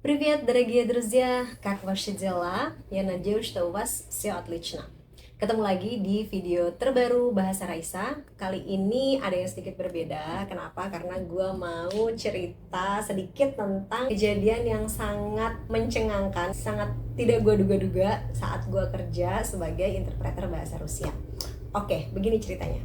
Привет, дорогие друзья! Как ваши дела? Я надеюсь, что у вас все отлично. Ketemu lagi di video terbaru Bahasa Raisa. Kali ini ada yang sedikit berbeda. Kenapa? Karena gue mau cerita sedikit tentang kejadian yang sangat mencengangkan, sangat tidak gue duga-duga saat gue kerja sebagai interpreter bahasa Rusia. Oke, begini ceritanya.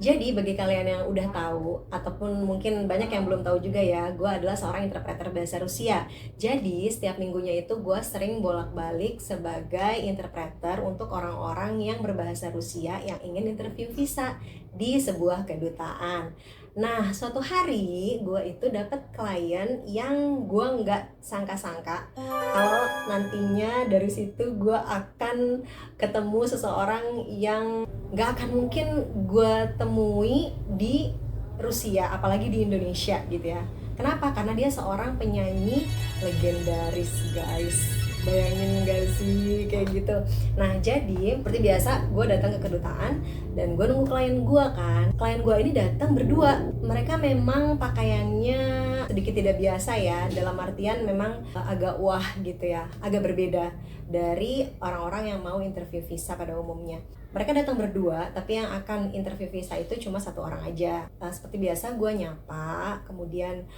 Jadi bagi kalian yang udah tahu ataupun mungkin banyak yang belum tahu juga ya, gue adalah seorang interpreter bahasa Rusia. Jadi setiap minggunya itu gue sering bolak-balik sebagai interpreter untuk orang-orang yang berbahasa Rusia yang ingin interview visa di sebuah kedutaan. Nah, suatu hari gue itu dapat klien yang gue nggak sangka-sangka kalau nantinya dari situ gue akan ketemu seseorang yang nggak akan mungkin gue temui di Rusia, apalagi di Indonesia gitu ya. Kenapa? Karena dia seorang penyanyi legendaris, guys. Bayangin gak sih kayak gitu. Nah, jadi seperti biasa gue datang ke kedutaan dan gue nunggu klien gue kan. Klien gue ini datang berdua. Mereka memang pakaiannya sedikit tidak biasa ya, dalam artian memang agak wah gitu ya, agak berbeda dari orang-orang yang mau interview visa pada umumnya. Mereka datang berdua, tapi yang akan interview visa itu cuma satu orang aja. Seperti biasa gue nyapa, kemudian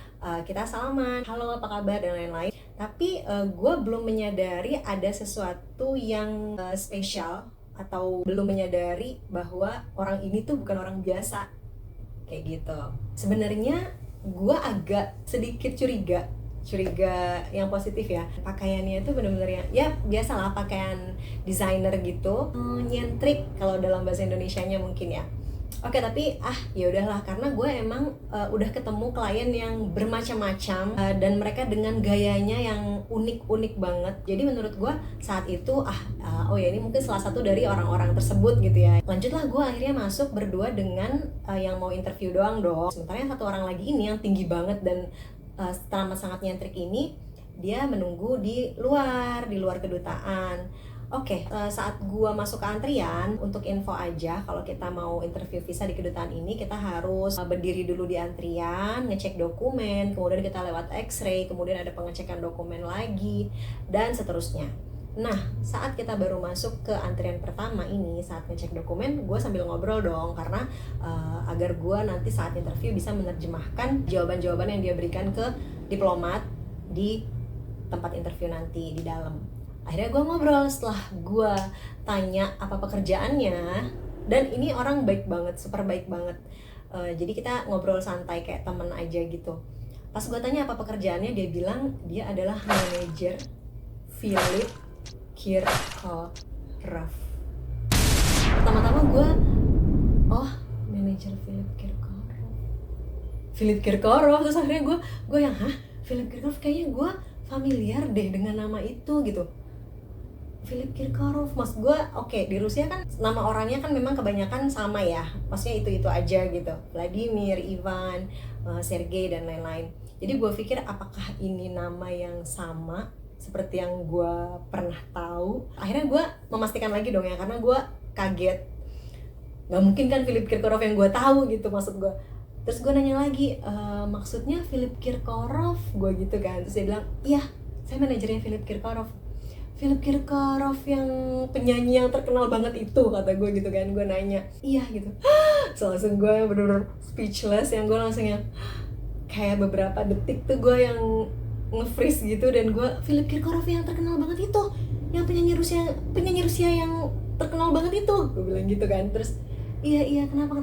kita salaman, halo apa kabar dan lain-lain. Tapi gue belum menyadari ada sesuatu yang spesial atau belum menyadari bahwa orang ini tuh bukan orang biasa kayak gitu. Sebenarnya gue agak sedikit curiga yang positif ya. Pakaiannya itu benar-benar ya biasalah pakaian desainer gitu, nyentrik kalau dalam bahasa Indonesianya mungkin ya. Oke, tapi ya udahlah, karena gue emang udah ketemu klien yang bermacam-macam dan mereka dengan gayanya yang unik-unik banget. Jadi menurut gue saat itu oh ya ini mungkin salah satu dari orang-orang tersebut gitu ya. Lanjutlah gue akhirnya masuk berdua dengan yang mau interview doang dong. Sementara yang satu orang lagi ini yang tinggi banget dan teramat sangat nyentrik ini, dia menunggu di luar kedutaan. Oke, saat gua masuk ke antrian, untuk info aja, kalau kita mau interview visa di kedutaan ini, kita harus berdiri dulu di antrian, ngecek dokumen, kemudian kita lewat X-ray, kemudian ada pengecekan dokumen lagi, dan seterusnya. Nah, saat kita baru masuk ke antrian pertama ini, saat ngecek dokumen, gue sambil ngobrol dong, karena agar gue nanti saat interview bisa menerjemahkan jawaban-jawaban yang dia berikan ke diplomat di tempat interview nanti di dalam. Akhirnya gue ngobrol setelah gue tanya apa pekerjaannya, dan ini orang baik banget, super baik banget. Jadi kita ngobrol santai kayak temen aja gitu. Pas gue tanya apa pekerjaannya, dia bilang dia adalah manajer Philip Kirkorov. Pertama-tama gue, manajer Philip Kirkorov. Terus akhirnya gue yang Philip Kirkorov, kayaknya gue familiar deh dengan nama itu gitu. Philip Kirkorov, mas gue di Rusia kan nama orangnya kan memang kebanyakan sama ya, maksudnya itu aja gitu, Vladimir, Ivan, Sergei dan lain-lain. Jadi gue pikir apakah ini nama yang sama seperti yang gue pernah tahu. Akhirnya gue memastikan lagi dong ya, karena gue kaget, nggak mungkin kan Philip Kirkorov yang gue tahu gitu, maksud gue. Terus gue nanya lagi, maksudnya Philip Kirkorov, gue gitu kan. Terus dia bilang, iya saya manajernya Philip Kirkorov. Philip Kirkorov yang penyanyi yang terkenal banget itu, kata gue gitu kan. Gue nanya, iya gitu. So, langsung gue bener-bener speechless, yang gue langsung yang kayak beberapa detik tuh gue yang nge-freeze gitu. Dan gue, Philip Kirkorov yang terkenal banget itu, yang penyanyi Rusia yang terkenal banget itu, gue bilang gitu kan. Terus iya kenapa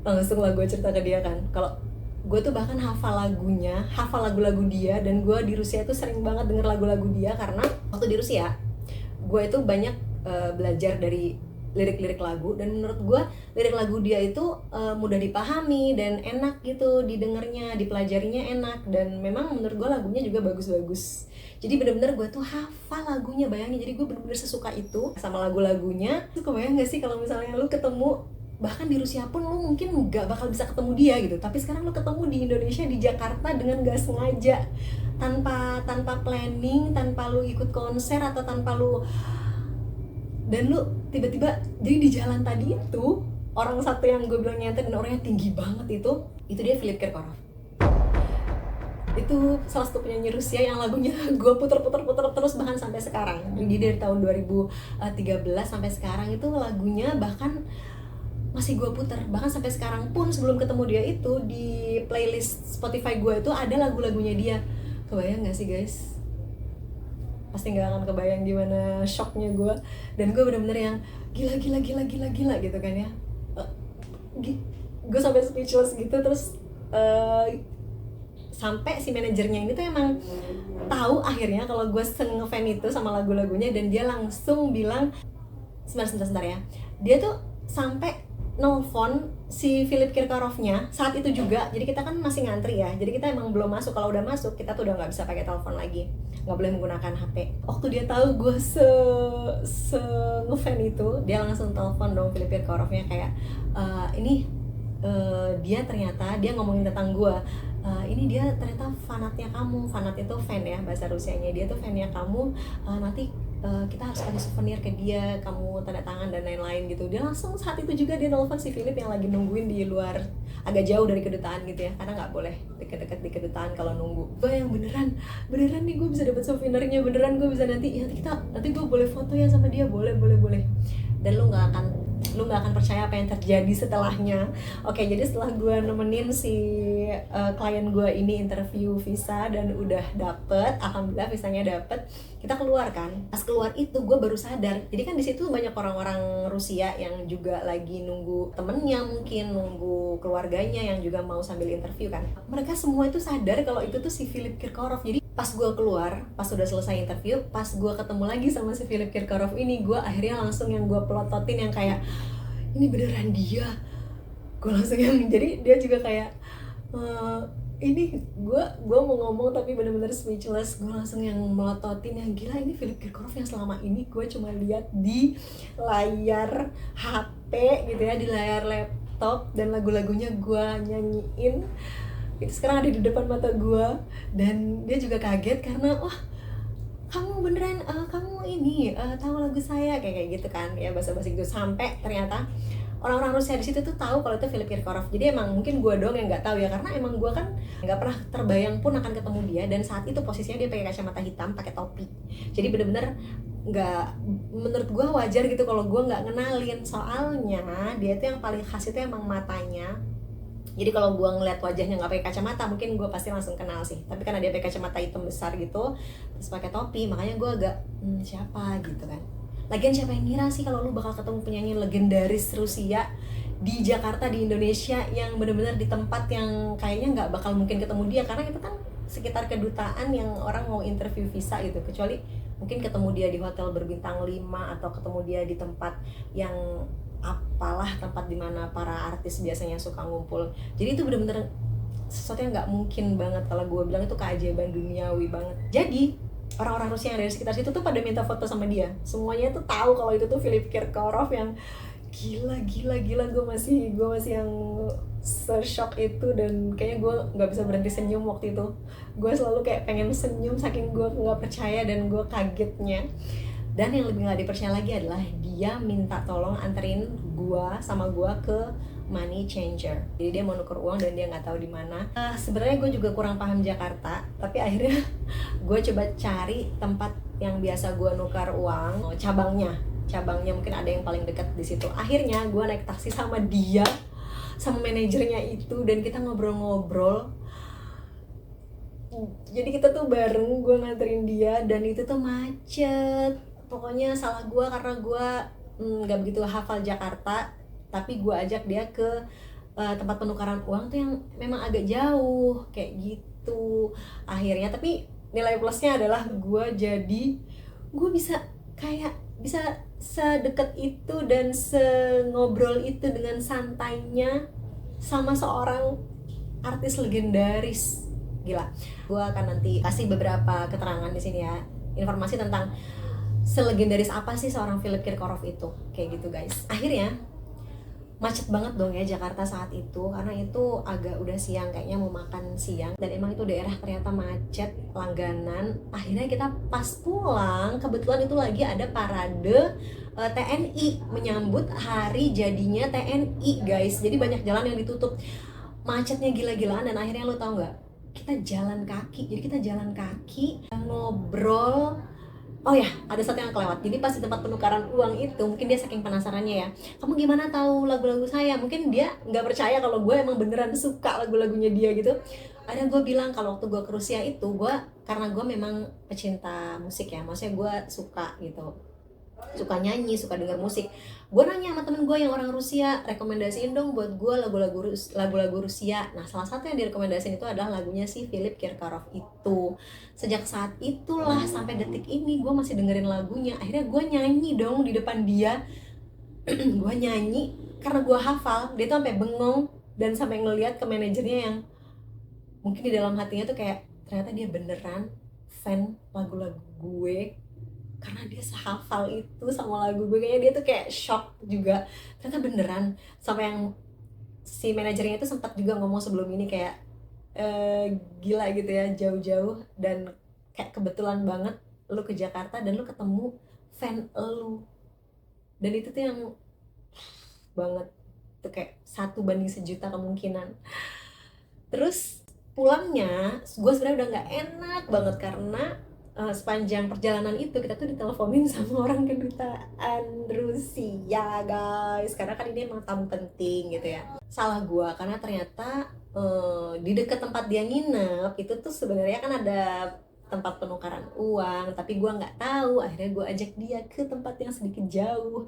langsung lah gue cerita ke dia kan, kalau gue tuh bahkan hafal lagu-lagu dia, dan gue di Rusia tuh sering banget denger lagu-lagu dia, karena waktu di Rusia gue itu banyak belajar dari lirik-lirik lagu, dan menurut gue lirik lagu dia itu mudah dipahami dan enak gitu didengarnya, dipelajarinya enak, dan memang menurut gue lagunya juga bagus-bagus. Jadi bener-bener gue tuh hafal lagunya, bayangin. Jadi gue bener-bener sesuka itu sama lagu-lagunya. Lu kebayang gak sih kalau misalnya lu ketemu, bahkan di Rusia pun lu mungkin gak bakal bisa ketemu dia gitu, tapi sekarang lu ketemu di Indonesia, di Jakarta dengan gak sengaja, tanpa planning, tanpa lu ikut konser atau tanpa lu, dan lu tiba-tiba jadi di jalan tadi itu orang satu yang gue bilang nyenter dan orangnya tinggi banget itu dia Philip Kirkorov. Itu salah satu penyanyi Rusia yang lagunya gue puter terus bahkan sampai sekarang. Jadi dari tahun 2013 sampai sekarang itu lagunya bahkan masih gue puter, bahkan sampai sekarang pun sebelum ketemu dia itu di playlist Spotify gue itu ada lagu-lagunya dia. Kebayang gak sih guys? Pasti gak akan kebayang gimana shocknya gue. Dan gue bener-bener yang gila gitu kan ya. Gue sampai speechless gitu. Terus sampai si manajernya ini tuh emang tahu akhirnya kalau gue ngefan itu sama lagu-lagunya, dan dia langsung bilang sebentar ya, dia tuh sampai nelfon si Philip Kirkorovnya saat itu juga. Jadi kita kan masih ngantri ya, jadi kita emang belum masuk. Kalau udah masuk kita tuh udah nggak bisa pakai telepon lagi, nggak boleh menggunakan HP. Waktu dia tahu gue se ngefan itu, dia langsung telepon dong Philip Kirkorovnya kayak dia ternyata dia ngomongin tentang gue. Ini dia ternyata fanatnya kamu. Fanat itu fan ya bahasa Rusianya. Dia tuh fannya kamu. Nanti kita harus kasih souvenir ke dia, kamu tanda tangan dan lain-lain gitu. Dia langsung saat itu juga dia telepon si Philip yang lagi nungguin di luar, agak jauh dari kedutaan gitu ya, karena nggak boleh deket-deket di kedutaan kalau nunggu. Gue yang beneran nih gue bisa dapat souvenirnya, beneran gue bisa nanti gue boleh foto ya sama dia, boleh. Dan lu nggak akan percaya apa yang terjadi setelahnya. Oke, jadi setelah gue nemenin si klien gue ini interview visa dan udah dapet, alhamdulillah visanya dapet, kita keluar kan. Pas keluar itu gue baru sadar, jadi kan di situ banyak orang-orang Rusia yang juga lagi nunggu temennya, mungkin nunggu keluarganya yang juga mau sambil interview kan. Mereka semua itu sadar kalau itu tuh si Philip Kirkorov. Jadi pas gue keluar, pas udah selesai interview, pas gue ketemu lagi sama si Philip Kirkorov ini, gue akhirnya langsung yang gue pelototin yang kayak, ini beneran dia. Gue langsung yang, jadi dia juga kayak ini gue mau ngomong tapi bener-bener speechless. Gue langsung yang melototin yang gila, ini Philip Kirkorov yang selama ini gue cuma lihat di layar HP gitu ya, di layar laptop, dan lagu-lagunya gue nyanyiin itu sekarang ada di depan mata gue. Dan dia juga kaget karena wah, kamu beneran kamu ini tahu lagu saya kayak gitu kan ya, basa-basi gitu. Sampai ternyata orang-orang Rusia di situ tuh tahu kalau itu Philip Kirkorov. Jadi emang mungkin gue doang yang nggak tahu ya, karena emang gue kan nggak pernah terbayang pun akan ketemu dia. Dan saat itu posisinya dia pakai kacamata hitam, pakai topi. Jadi bener-bener nggak, menurut gue wajar gitu kalau gue nggak ngenalin. Soalnya dia tuh yang paling khas itu emang matanya. Jadi kalau gue ngeliat wajahnya nggak pakai kacamata, mungkin gue pasti langsung kenal sih. Tapi karena dia pakai kacamata hitam besar gitu, terus pakai topi, makanya gue agak siapa gitu kan. Lagian siapa yang ngira sih kalau lu bakal ketemu penyanyi legendaris Rusia di Jakarta, di Indonesia, yang benar-benar di tempat yang kayaknya nggak bakal mungkin ketemu dia, karena itu kan sekitar kedutaan yang orang mau interview visa gitu. Kecuali mungkin ketemu dia di hotel berbintang 5 atau ketemu dia di tempat yang apalah, tempat dimana para artis biasanya suka ngumpul. Jadi itu bener-bener sesuatu yang nggak mungkin banget. Kalau gue bilang itu keajaiban duniawi banget. Jadi orang-orang Rusia yang ada di sekitar situ tuh pada minta foto sama dia. Semuanya tuh tahu kalau itu tuh Philip Kirkorov. Yang gila, gue masih yang se-shock itu. Dan kayaknya gue nggak bisa berhenti senyum waktu itu. Gue selalu kayak pengen senyum saking gue nggak percaya dan gue kagetnya. Dan yang lebih gak dipercaya lagi adalah dia minta tolong anterin gua sama gua ke money changer. Jadi dia mau nuker uang dan dia nggak tahu di mana. Sebenarnya gue juga kurang paham Jakarta, tapi akhirnya gue coba cari tempat yang biasa gue nukar uang, cabangnya mungkin ada yang paling dekat di situ. Akhirnya gue naik taksi sama dia, sama manajernya itu, dan kita ngobrol-ngobrol. Jadi kita tuh bareng, gue nganterin dia, dan itu tuh macet. Pokoknya salah gue karena gue nggak begitu hafal Jakarta, tapi gue ajak dia ke tempat penukaran uang tuh yang memang agak jauh kayak gitu. Akhirnya tapi nilai plusnya adalah gue bisa sedekat itu dan ngobrol itu dengan santainya sama seorang artis legendaris. Gila. Gue akan nanti kasih beberapa keterangan di sini ya, informasi tentang selegendaris apa sih seorang Philip Kirkorov itu, kayak gitu guys. Akhirnya Macet banget dong ya Jakarta saat itu, karena itu agak udah siang, kayaknya mau makan siang, dan emang itu daerah ternyata macet langganan. Akhirnya kita pas pulang, kebetulan itu lagi ada parade TNI menyambut hari jadinya TNI guys, jadi banyak jalan yang ditutup, macetnya gila-gilaan. Dan akhirnya lo tau nggak, kita jalan kaki. Jadi kita jalan kaki ngobrol. Oh ya, ada satu yang kelewat. Jadi pas di tempat penukaran uang itu, mungkin dia saking penasarannya ya, kamu gimana tahu lagu-lagu saya? Mungkin dia nggak percaya kalau gue emang beneran suka lagu-lagunya dia gitu. Ada gue bilang kalau waktu gue ke Rusia itu, gue karena gue memang pecinta musik ya, maksudnya gue suka gitu, suka nyanyi, suka denger musik. Gue nanya sama temen gue yang orang Rusia, rekomendasiin dong buat gue lagu-lagu Rusia. Nah, salah satu yang direkomendasiin itu adalah lagunya si Philip Kirkorov itu. Sejak saat itulah sampai detik ini gue masih dengerin lagunya. Akhirnya gue nyanyi dong di depan dia. Gue nyanyi karena gue hafal. Dia tuh sampai bengong dan sampai ngeliat ke manajernya yang mungkin di dalam hatinya tuh kayak ternyata dia beneran fan lagu-lagu gue, karena dia sehafal itu sama lagu gue. Kayaknya dia tuh kayak shock juga, ternyata beneran. Sampai yang si manajernya itu sempat juga ngomong sebelum ini kayak gila gitu ya, jauh-jauh dan kayak kebetulan banget lu ke Jakarta dan lu ketemu fan lu. Dan itu tuh yang banget tuh, kayak 1 banding 1 juta kemungkinan. Terus pulangnya gue sebenarnya udah nggak enak banget karena sepanjang perjalanan itu kita tuh diteleponin sama orang kedutaan Rusia guys, karena kan ini emang tamu penting gitu ya. Salah gue karena ternyata di dekat tempat dia nginep itu tuh sebenarnya kan ada tempat penukaran uang, tapi gue nggak tahu. Akhirnya gue ajak dia ke tempat yang sedikit jauh.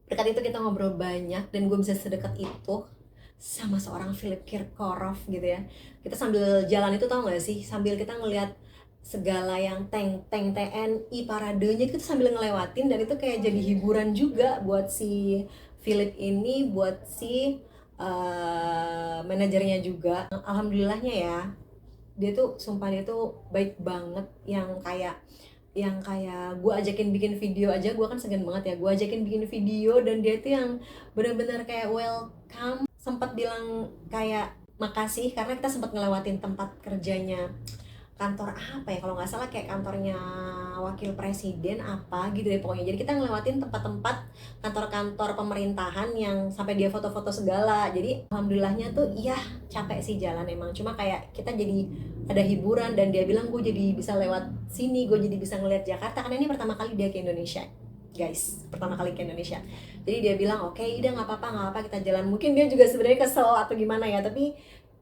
Berkat itu kita ngobrol banyak dan gue bisa sedekat itu sama seorang Philip Kirkorov gitu ya. Kita sambil jalan itu tau gak sih, sambil kita ngelihat segala yang tank TNI paradenya, kita sambil ngelewatin, dan itu kayak jadi hiburan juga buat si Philip ini, buat si manajernya juga. Alhamdulillahnya ya, dia tuh sumpah dia tuh baik banget, yang kayak gue ajakin bikin video aja, gue kan segan banget ya, gue ajakin bikin video dan dia tuh yang benar-benar kayak welcome, sempat bilang kayak makasih karena kita sempat ngelewatin tempat kerjanya, kantor apa ya kalau nggak salah, kayak kantornya wakil presiden apa gitu deh pokoknya. Jadi kita ngelewatin tempat-tempat kantor-kantor pemerintahan yang sampai dia foto-foto segala. Jadi alhamdulillahnya tuh iya, capek sih jalan emang, cuma kayak kita jadi ada hiburan. Dan dia bilang gue jadi bisa lewat sini, gue jadi bisa ngeliat Jakarta karena ini pertama kali dia ke Indonesia guys, pertama kali ke Indonesia. Jadi dia bilang oke, udah nggak apa-apa kita jalan. Mungkin dia juga sebenarnya kesel atau gimana ya, tapi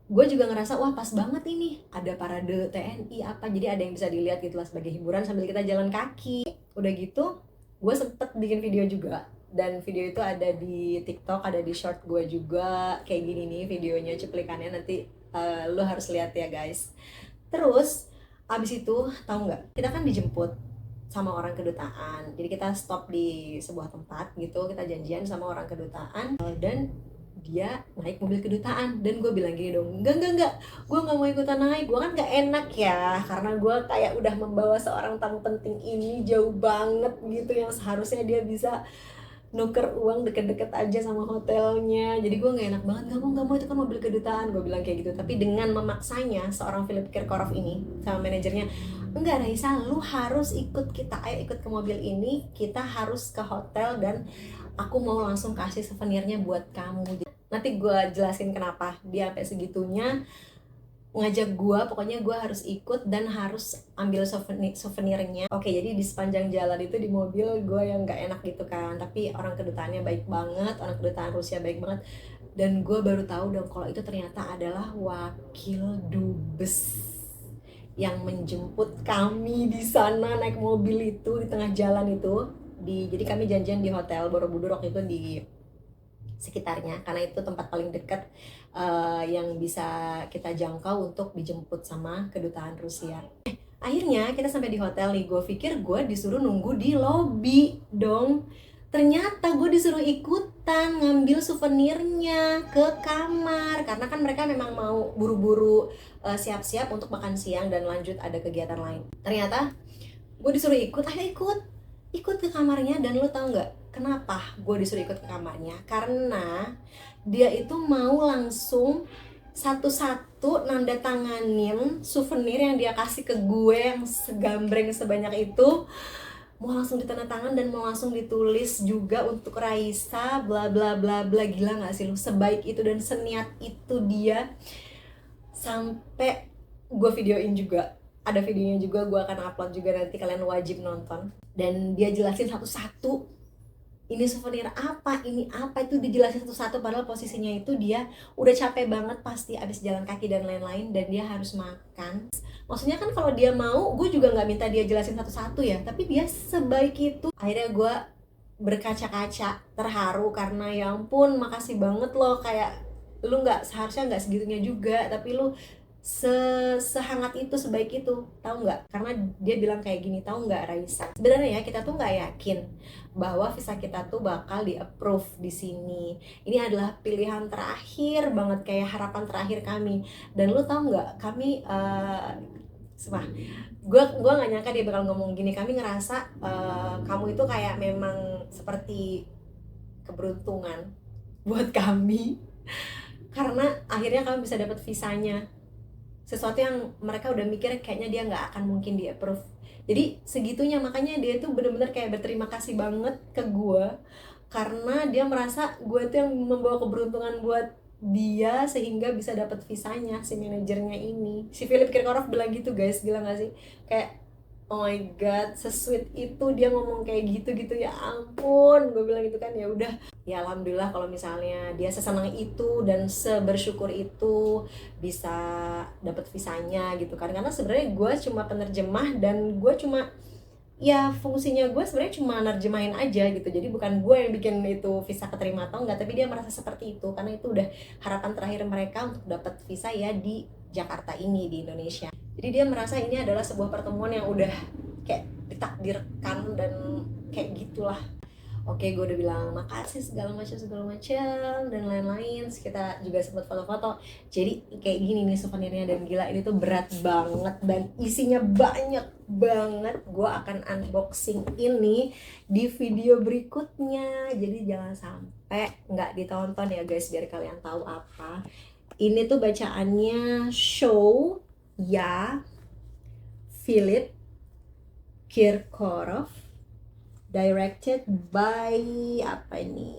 gue juga ngerasa wah pas banget ini ada parade TNI apa, jadi ada yang bisa dilihat gitu lah sebagai hiburan sambil kita jalan kaki. Udah gitu gue sempet bikin video juga, dan video itu ada di TikTok, ada di short gue juga kayak gini nih videonya, cuplikannya nanti lo harus lihat ya guys. Terus abis itu tahu nggak, kita kan dijemput sama orang kedutaan, jadi kita stop di sebuah tempat gitu, kita janjian sama orang kedutaan, dan dia naik mobil kedutaan. Dan gue bilang gini dong, enggak, gue nggak mau ikutan naik, gue kan nggak enak ya, karena gue kayak udah membawa seorang tamu penting ini jauh banget gitu, yang seharusnya dia bisa nuker uang deket-deket aja sama hotelnya. Jadi gue nggak enak banget, nggak mau itu kan mobil kedutaan, gue bilang kayak gitu. Tapi dengan memaksanya seorang Philip Kirkorov ini sama manajernya, enggak Raisa, lu harus ikut kita, ayo ikut ke mobil ini, kita harus ke hotel dan aku mau langsung kasih souvenirnya buat kamu. Nanti gue jelasin kenapa dia sampai segitunya ngajak gue, pokoknya gue harus ikut dan harus ambil souvenirnya. Oke, jadi di sepanjang jalan itu di mobil gue yang nggak enak gitu kan, tapi orang kedutaannya baik banget, orang kedutaan Rusia baik banget. Dan gue baru tahu dong kalau itu ternyata adalah wakil dubes yang menjemput kami di sana naik mobil itu di tengah jalan itu. Jadi kami janjian di hotel Borobudur waktu itu di sekitarnya, karena itu tempat paling dekat yang bisa kita jangkau untuk dijemput sama kedutaan Rusia. Akhirnya kita sampai di hotel nih, gue pikir gue disuruh nunggu di lobi dong, ternyata gue disuruh ikutan ngambil souvenirnya ke kamar, karena kan mereka memang mau buru-buru siap-siap untuk makan siang dan lanjut ada kegiatan lain. Ternyata gue disuruh ikut, ayo ikut ke kamarnya. Dan lo tau nggak, Kenapa gue disuruh ikut ke kamarnya? Karena dia itu mau langsung satu-satu nanda tanganin souvenir yang dia kasih ke gue yang segambreng sebanyak itu, mau langsung ditanda tangan dan mau langsung ditulis juga untuk Raisa bla bla bla bla. Gila nggak sih lu, sebaik itu dan seniat itu dia. Sampai gue videoin juga, ada videonya juga, gue akan upload juga, nanti kalian wajib nonton. Dan dia jelasin satu-satu, ini souvenir apa, ini apa, itu dijelasin satu-satu. Padahal posisinya itu dia udah capek banget pasti abis jalan kaki dan lain-lain, dan dia harus makan. Maksudnya kan kalau dia mau, gue juga nggak minta dia jelasin satu-satu ya, tapi dia sebaik itu. Akhirnya gue berkaca-kaca terharu karena ya ampun, makasih banget loh, kayak lu nggak seharusnya nggak segitunya juga, tapi lu sehangat itu, sebaik itu, tahu nggak? Karena dia bilang kayak gini, tahu nggak Raisa, sebenarnya ya kita tuh nggak yakin bahwa visa kita tuh bakal di approve di sini. Ini adalah pilihan terakhir banget, kayak harapan terakhir kami. Dan lu tahu nggak, kami gue nggak nyangka dia bakal ngomong gini. Kami ngerasa kamu itu kayak memang seperti keberuntungan buat kami, karena akhirnya kami bisa dapat visanya. Sesuatu yang mereka udah mikir kayaknya dia nggak akan mungkin di approve. Jadi segitunya, makanya dia tuh bener-bener kayak berterima kasih banget ke gue, karena dia merasa gue tuh yang membawa keberuntungan buat dia sehingga bisa dapat visanya, si manajernya ini. Si Philip Kirkorov bilang gitu guys, gila gak sih? Kayak oh my god, sesweet itu dia ngomong kayak gitu ya ampun. Gue bilang gitu kan, ya udah, ya alhamdulillah kalau misalnya dia sesenang itu dan sebersyukur itu bisa dapat visanya gitu kan. Karena sebenarnya gue cuma penerjemah, dan gue cuma, ya fungsinya gue sebenarnya cuma nerjemahin aja gitu. Jadi bukan gue yang bikin itu visa keterima atau enggak, tapi dia merasa seperti itu karena itu udah harapan terakhir mereka untuk dapat visa ya di Jakarta ini, di Indonesia. Jadi dia merasa ini adalah sebuah pertemuan yang udah kayak ditakdirkan dan kayak gitulah. Oke, gue udah bilang makasih segala macam dan lain-lain. Kita juga sempat foto-foto. Jadi kayak gini nih souvenirnya, dan gila ini tuh berat banget dan isinya banyak banget. Gue akan unboxing ini di video berikutnya. Jadi jangan sampai nggak ditonton ya guys, biar kalian tahu apa. Ini tuh bacaannya show ya Philip Kirkorov, directed by apa ini?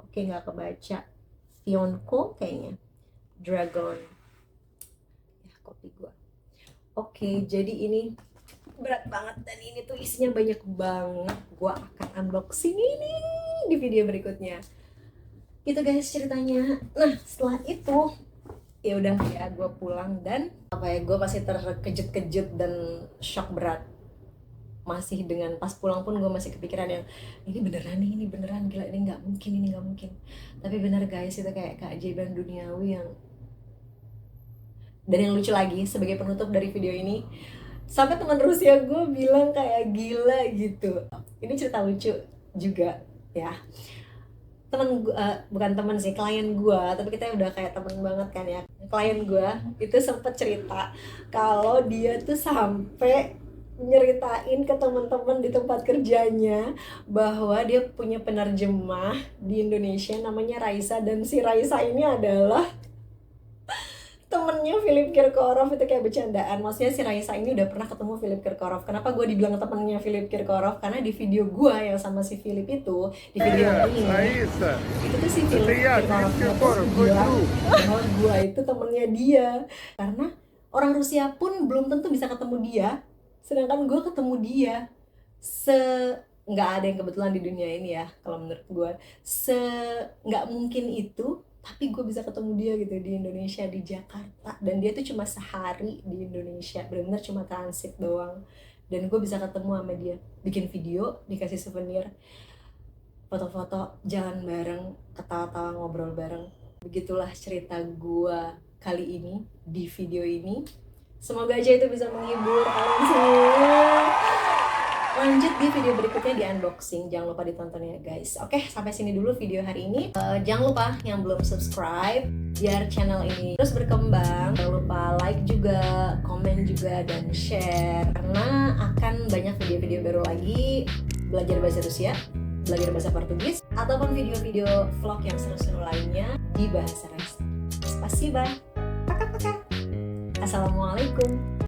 Oke, nggak kebaca. Fionco kayaknya. Dragon. Ya, copy gua. Oke, jadi ini berat banget dan ini tuh isinya banyak banget. Gua akan unboxing ini di video berikutnya. Gitu guys ceritanya. Nah, setelah itu ya udah ya gue pulang, dan apa ya, gue pasti terkejut-kejut dan shock berat. Masih dengan pas pulang pun gue masih kepikiran yang ini beneran nih, ini beneran, gila, ini nggak mungkin. Tapi bener guys, itu kayak keajaiban duniawi yang. Dan yang lucu lagi, sebagai penutup dari video ini, sampai teman Rusia gue bilang kayak gila gitu. Ini cerita lucu juga ya. Temen gue, bukan temen sih, klien gue, tapi kita udah kayak temen banget kan ya. Klien gue itu sempet cerita kalau dia tuh sampai nyeritain ke teman-teman di tempat kerjanya bahwa dia punya penerjemah di Indonesia namanya Raisa, dan si Raisa ini adalah temennya Philip Kirkorov. Itu kayak bercandaan, maksudnya si Raisa ini udah pernah ketemu Philip Kirkorov. Kenapa gue dibilang temennya Philip Kirkorov? Karena di video gue yang sama si Philip itu, di video ini Raisa, itu tuh si Philip Kirkorov bilang bahwa gue itu temennya dia, karena orang Rusia pun belum tentu bisa ketemu dia, sedangkan gue ketemu dia. Nggak ada yang kebetulan di dunia ini ya, kalau menurut gue nggak mungkin itu. Tapi gue bisa ketemu dia gitu di Indonesia, di Jakarta, dan dia tuh cuma sehari di Indonesia, benar-benar cuma transit doang, dan gue bisa ketemu sama dia, bikin video, dikasih souvenir, foto-foto, jalan bareng, ketawa-tawa, ngobrol bareng. Begitulah cerita gue kali ini di video ini. Semoga aja itu bisa menghibur kalian semua. Lanjut di video berikutnya di unboxing. Jangan lupa ditonton ya guys. Oke, sampai sini dulu video hari ini. Jangan lupa yang belum subscribe, biar channel ini terus berkembang. Jangan lupa like juga, komen juga, dan share, karena akan banyak video-video baru lagi belajar bahasa Rusia, belajar bahasa Portugis ataupun video-video vlog yang seru-seru lainnya di Bahasa Resta. Spasiba. Pakat-pakat. Assalamualaikum.